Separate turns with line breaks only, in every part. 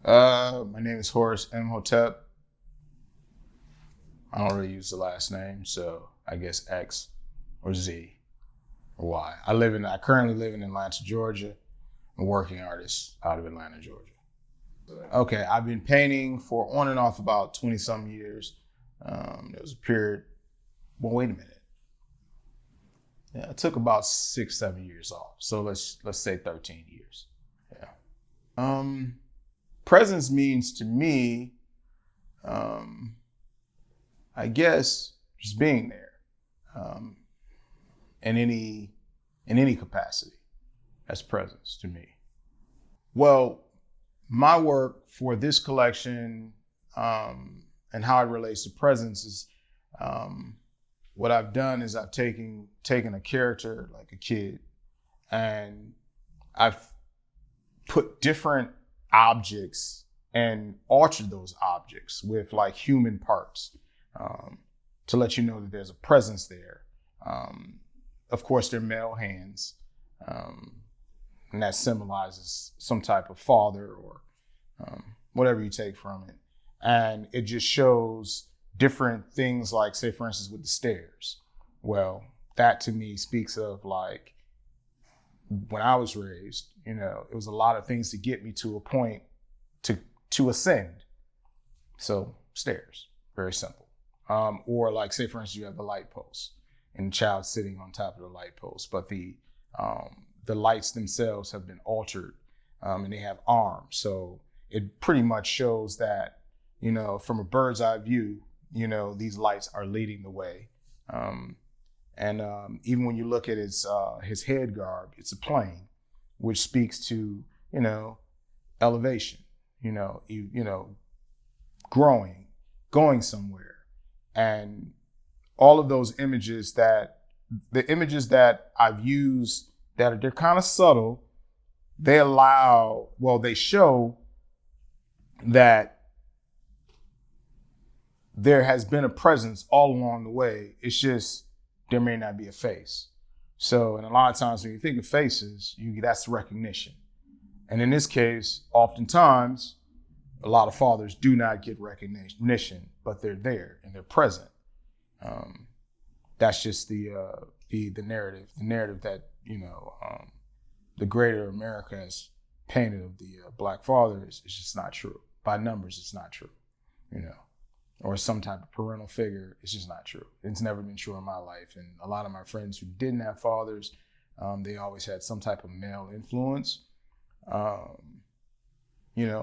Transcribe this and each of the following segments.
My name is Horace Imhotep. I don't really use the last name, so I guess X or Z or Y. I currently live in Atlanta, Georgia. I'm a working artist out of Atlanta, Georgia. Okay, I've been painting for on and off about 20 some years. There was a period, well, wait a minute. Yeah, it took about 6, 7 years off. So let's say 13 years. Yeah. Presence means to me, I guess, just being there, in any capacity. That's presence to me. Well, my work for this collection, and how it relates to presence is, what I've done is I've taken a character like a kid, and I've put different objects and altered those objects with like human parts, to let you know that there's a presence there. Of course, they're male hands, and that symbolizes some type of father or whatever you take from it. And it just shows different things, like, say, for instance, with the stairs. Well, that to me speaks of like when I was raised, it was a lot of things to get me to a point to ascend. So stairs, very simple. Or like, say, for instance, you have the light post and the child sitting on top of the light post, but the lights themselves have been altered, and they have arms. So it pretty much shows that, from a bird's eye view, these lights are leading the way. And even when you look at his head garb, it's a plane, which speaks to, elevation, growing, going somewhere. And all of those images that I've used they're kind of subtle, they show that there has been a presence all along the way. It's just there may not be a face. So, and a lot of times when you think of faces, that's recognition. And in this case, oftentimes, a lot of fathers do not get recognition, but they're there and they're present. That's just the narrative that the greater America has painted of the Black father is just not true. By numbers, it's not true. Or some type of parental figure, it's just not true. It's never been true in my life. And a lot of my friends who didn't have fathers, they always had some type of male influence.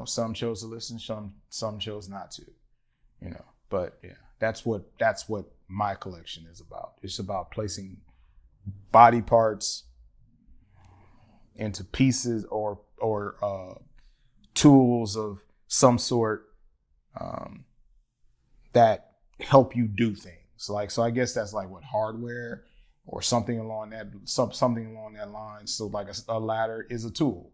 Some chose to listen, some chose not to. But yeah, that's what my collection is about. It's about placing body parts into pieces or tools of some sort, that help you do things. So I guess that's like what hardware or something along that line. So like a ladder is a tool.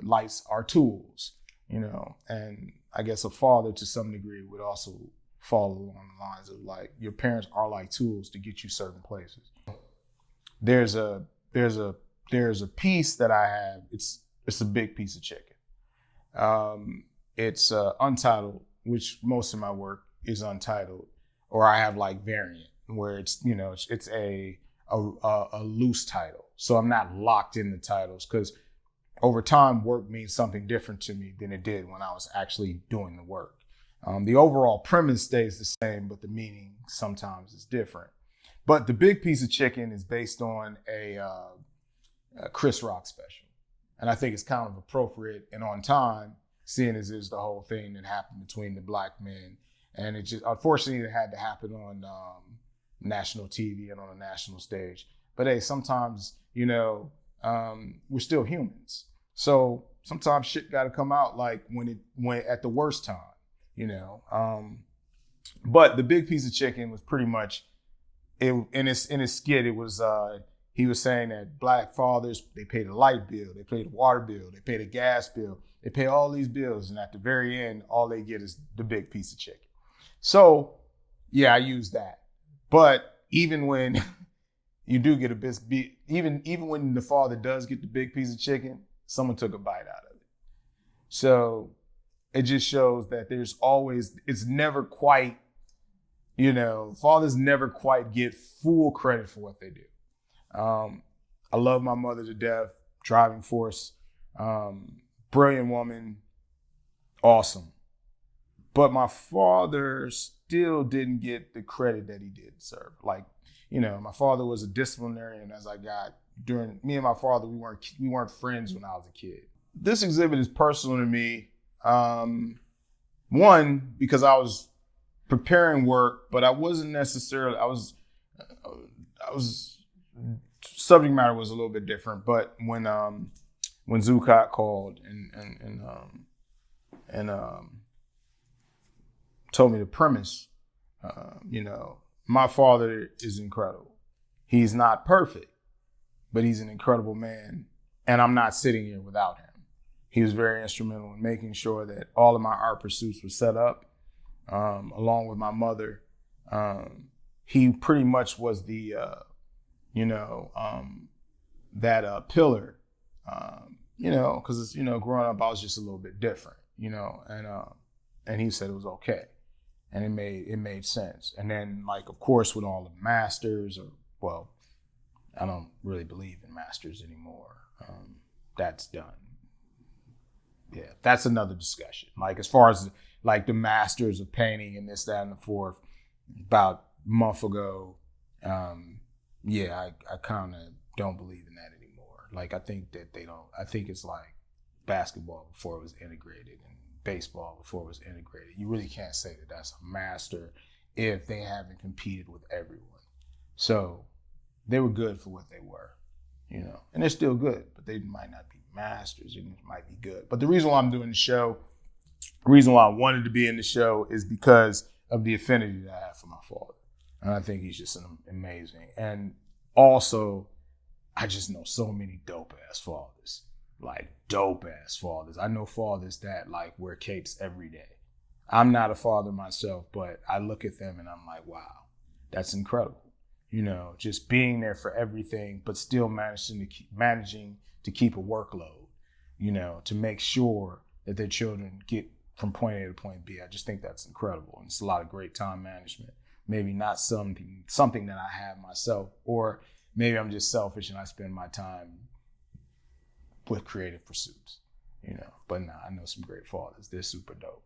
Lights are tools, and I guess a father to some degree would also fall along the lines of like your parents are like tools to get you certain places. There's a piece that I have. It's a big piece of chicken. It's untitled, which most of my work is untitled, or I have like variant where it's a loose title. So I'm not locked in the titles, because over time work means something different to me than it did when I was actually doing the work. The overall premise stays the same, but the meaning sometimes is different. But the big piece of chicken is based on a Chris Rock special. And I think it's kind of appropriate and on time, seeing as is the whole thing that happened between the black men. And it just, unfortunately, it had to happen on national TV and on a national stage. But hey, sometimes, we're still humans. So sometimes shit got to come out like when at the worst time, But the big piece of chicken was pretty much, in his skit, it was, he was saying that black fathers, they pay the light bill, they pay the water bill, they pay the gas bill, they pay all these bills, and at the very end, all they get is the big piece of chicken. So, yeah, I use that. But even when you do get even when the father does get the big piece of chicken, someone took a bite out of it. So it just shows that it's never quite, fathers never quite get full credit for what they do. I love my mother to death, driving force, brilliant woman, awesome. But my father still didn't get the credit that he did deserve. Like, my father was a disciplinarian as I got during, me and my father, we weren't friends when I was a kid. This exhibit is personal to me. One, because I was preparing work, but I wasn't necessarily, I was, subject matter was a little bit different. But when Zucot called and told me the premise, my father is incredible. He's not perfect, but he's an incredible man. And I'm not sitting here without him. He was very instrumental in making sure that all of my art pursuits were set up, along with my mother. He pretty much was the, that pillar, because, growing up, I was just a little bit different, and he said it was okay. And it made sense. And then, like, of course, with all the masters, I don't really believe in masters anymore. That's done. Yeah, that's another discussion. Like, as far as like the masters of painting and this, that, and the fourth, about a month ago, I kind of don't believe in that anymore. Like, I think that I think it's like basketball before it was integrated and baseball before it was integrated. You really can't say that that's a master if they haven't competed with everyone. So they were good for what they were, and they're still good, but they might not be masters. It might be good. But the reason why I'm doing the show, the reason why I wanted to be in the show is because of the affinity that I have for my father. And I think he's just amazing. And also, I just know so many dope ass fathers. Like, dope ass fathers. I know fathers that like wear capes every day. I'm not a father myself, but I look at them and I'm like, wow, that's incredible. Just being there for everything, but still managing to keep a workload, to make sure that their children get from point A to point B. I just think that's incredible. And it's a lot of great time management. Maybe not something that I have myself, or maybe I'm just selfish and I spend my time with creative pursuits, but nah, I know some great fathers. They're super dope.